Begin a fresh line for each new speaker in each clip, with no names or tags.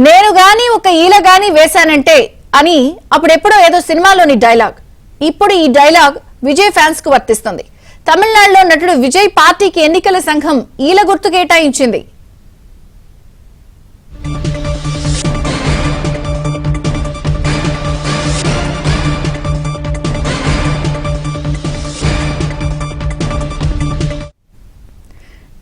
నేను గాని ఒక ఈల గాని వేశానంటే అని అప్పుడెప్పుడో ఏదో సినిమాలోని డైలాగ్. ఇప్పుడు ఈ డైలాగ్ విజయ్ ఫ్యాన్స్ కు వర్తిస్తుంది. తమిళనాడులో నటుడు విజయ్ పార్టీకి ఎన్నికల సంఘం ఈల గుర్తు కేటాయించింది.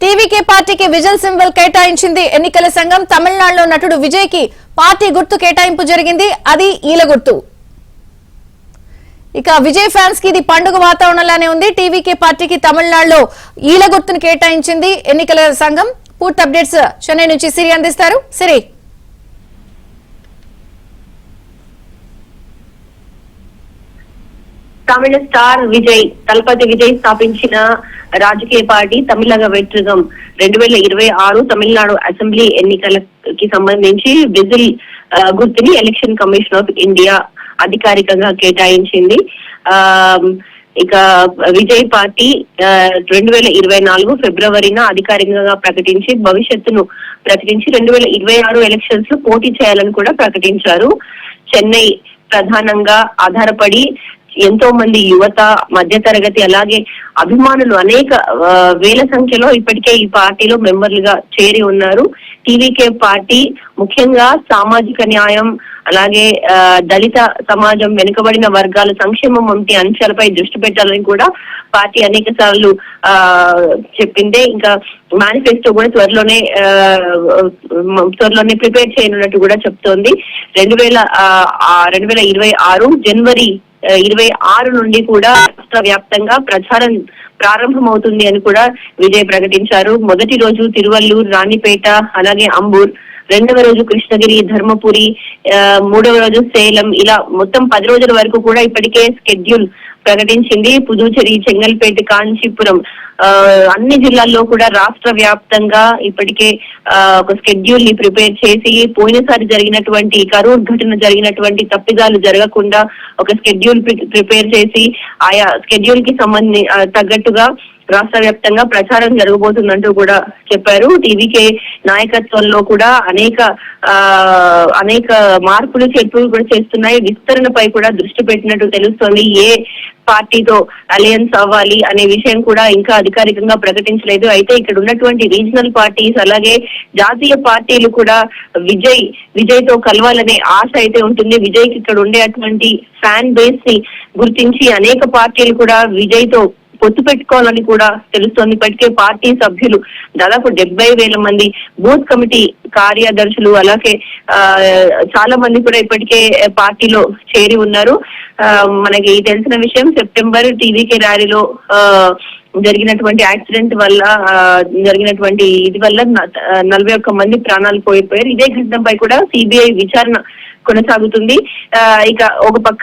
టీవీకే పార్టీకి విజిల్ సింబల్ కేటాయించింది ఎన్నికల సంఘం. తమిళనాడులో నటుడు విజయ్ కి పార్టీ గుర్తు కేటాయింపు జరిగింది, అది ఈల గుర్తు. ఇక విజయ్ ఫ్యాన్స్ కి ఇది పండుగ వాతావరణంలానే ఉంది. టీవీకే పార్టీకి తమిళనాడులో ఈల గుర్తును కేటాయించింది ఎన్నికల సంఘం. పూర్తి అప్డేట్స్ చెన్నై నుంచి సిరి అందిస్తారు. సిరి,
తమిళ స్టార్ విజయ్ తలపతి విజయ్ స్థాపించిన రాజకీయ పార్టీ తమిళగ వెట్రిగం 2026 తమిళనాడు అసెంబ్లీ ఎన్నికలకి సంబంధించి విజిల్ గుర్తుని ఎలక్షన్ కమిషన్ ఆఫ్ ఇండియా అధికారికంగా కేటాయించింది. ఇక విజయ్ పార్టీ 2024 ఫిబ్రవరిన అధికారికంగా ప్రకటించి భవిష్యత్తును ప్రకటించి 2026 ఎలక్షన్స్ లో పోటీ చేయాలని కూడా ప్రకటించారు. చెన్నై ప్రధానంగా ఆధారపడి ఎంతో మంది యువత, మధ్యతరగతి అలాగే అభిమానులు అనేక వేల సంఖ్యలో ఇప్పటికే ఈ పార్టీలో మెంబర్లుగా చేరి ఉన్నారు. టీవీకే పార్టీ ముఖ్యంగా సామాజిక న్యాయం అలాగే దళిత సమాజం, వెనుకబడిన వర్గాల సంక్షేమం వంటి అంశాలపై దృష్టి పెట్టాలని కూడా పార్టీ అనేక సార్లు చెప్పిందే. ఇంకా మేనిఫెస్టో కూడా త్వరలోనే ప్రిపేర్ చేయనున్నట్టు కూడా చెప్తోంది. 2026 జనవరి 26 నుండి కూడా రాష్ట్ర వ్యాప్తంగా ప్రచారం ప్రారంభమవుతుంది అని కూడా విజయ్ ప్రకటించారు. మొదటి రోజు తిరువల్లూరు, రాణిపేట అలాగే అంబూర్, రెండవ రోజు కృష్ణగిరి, ధర్మపురి, మూడవ రోజు సేలం, ఇలా మొత్తం 10 రోజుల వరకు కూడా ఇప్పటికే స్కెడ్యూల్ ప్రకటించింది. పుదుచ్చేరి, చెంగల్పేట, కాంచీపురం అన్ని జిల్లాల్లో కూడా రాష్ట్ర వ్యాప్తంగా ఇప్పటికే ఒక స్కెడ్యూల్ ని ప్రిపేర్ చేసి పోయినసారి జరిగినటువంటి కరూర్ ఘటన జరిగినటువంటి తప్పిదాలు జరగకుండా ఒక స్కెడ్యూల్ ప్రిపేర్ చేసి ఆయా స్కెడ్యూల్ కి తగ్గట్టుగా రాష్ట్ర వ్యాప్తంగా ప్రచారం జరగబోతుందంటూ కూడా చెప్పారు. టీవీకే నాయకత్వంలో కూడా అనేక మార్పులు చేర్పులు కూడా చేస్తున్నాయి. విస్తరణపై కూడా దృష్టి పెట్టినట్టు తెలుస్తోంది. ఏ పార్టీతో అలయన్స్ అవ్వాలి అనే విషయం కూడా ఇంకా అధికారికంగా ప్రకటించలేదు. అయితే ఇక్కడ ఉన్నటువంటి రీజనల్ పార్టీస్ అలాగే జాతీయ పార్టీలు కూడా విజయ్ తో కలవాలనే ఆశ అయితే ఉంటుంది. విజయ్ కి ఇక్కడ ఉండేటువంటి ఫ్యాన్ బేస్ ని గుర్తించి అనేక పార్టీలు కూడా విజయ్ తో పొత్తు పెట్టుకోవాలని కూడా తెలుస్తోంది. ఇప్పటికే పార్టీ సభ్యులు దాదాపు 70,000 మంది, బూత్ కమిటీ కార్యదర్శులు అలాగే చాలా మంది కూడా ఇప్పటికే పార్టీలో చేరి ఉన్నారు. మనకి తెలిసిన విషయం, సెప్టెంబర్ టీవీకే ర్యాలీలో జరిగినటువంటి యాక్సిడెంట్ వల్ల జరిగినటువంటి ఇది వల్ల 41 మంది ప్రాణాలు పోయిపోయారు. ఇదే ఘటనపై కూడా సిబిఐ విచారణ కొనసాగుతుంది. ఇక ఒక పక్క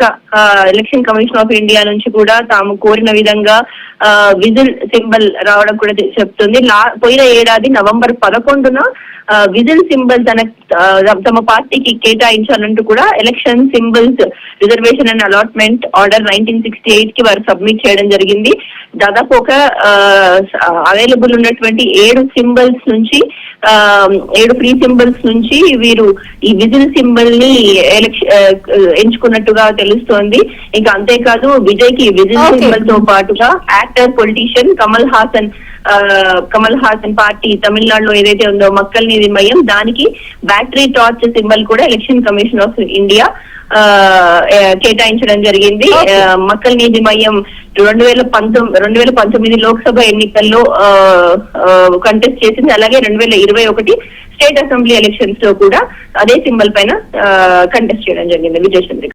ఎలక్షన్ కమిషన్ ఆఫ్ ఇండియా నుంచి కూడా తాము కోరిన విధంగా విజిల్ సింబల్ రావడం కూడా చెప్తుంది. పోయిన ఏడాది నవంబర్ 11న విజిల్ సింబల్ తమ పార్టీకి కేటాయించాలంటూ కూడా election symbols reservation and allotment order 1968 కి వారు సబ్మిట్ చేయడం జరిగింది. దాదాపు ఒక అవైలబుల్ ఉన్నటువంటి 7 సింబల్స్ నుంచి 7 ఫ్రీ సింబల్స్ నుంచి వీరు ఈ విజిల్ సింబల్ ని ఎంచుకున్నట్టుగా తెలుస్తోంది. ఇంకా అంతేకాదు విజయ్ కి విజిల్ సింబల్ తో పాటుగా actor, politician Kamal Haasan party తమిళనాడులో ఏదైతే ఉందో మక్కల్ నీతి మయం, దానికి బ్యాటరీ టార్చ్ సింబల్ కూడా ఎలక్షన్ కమిషన్ ఆఫ్ ఇండియా కేటాయించడం జరిగింది. మక్కల్ నీతి మయం 2019 లోక్సభ ఎన్నికల్లో కంటెస్ట్ చేసింది. అలాగే 2021 స్టేట్ అసెంబ్లీ ఎలక్షన్స్ లో కూడా అదే సింబల్ పైన కంటెస్ట్ చేయడం జరిగింది. విజయ్ చంద్రిక.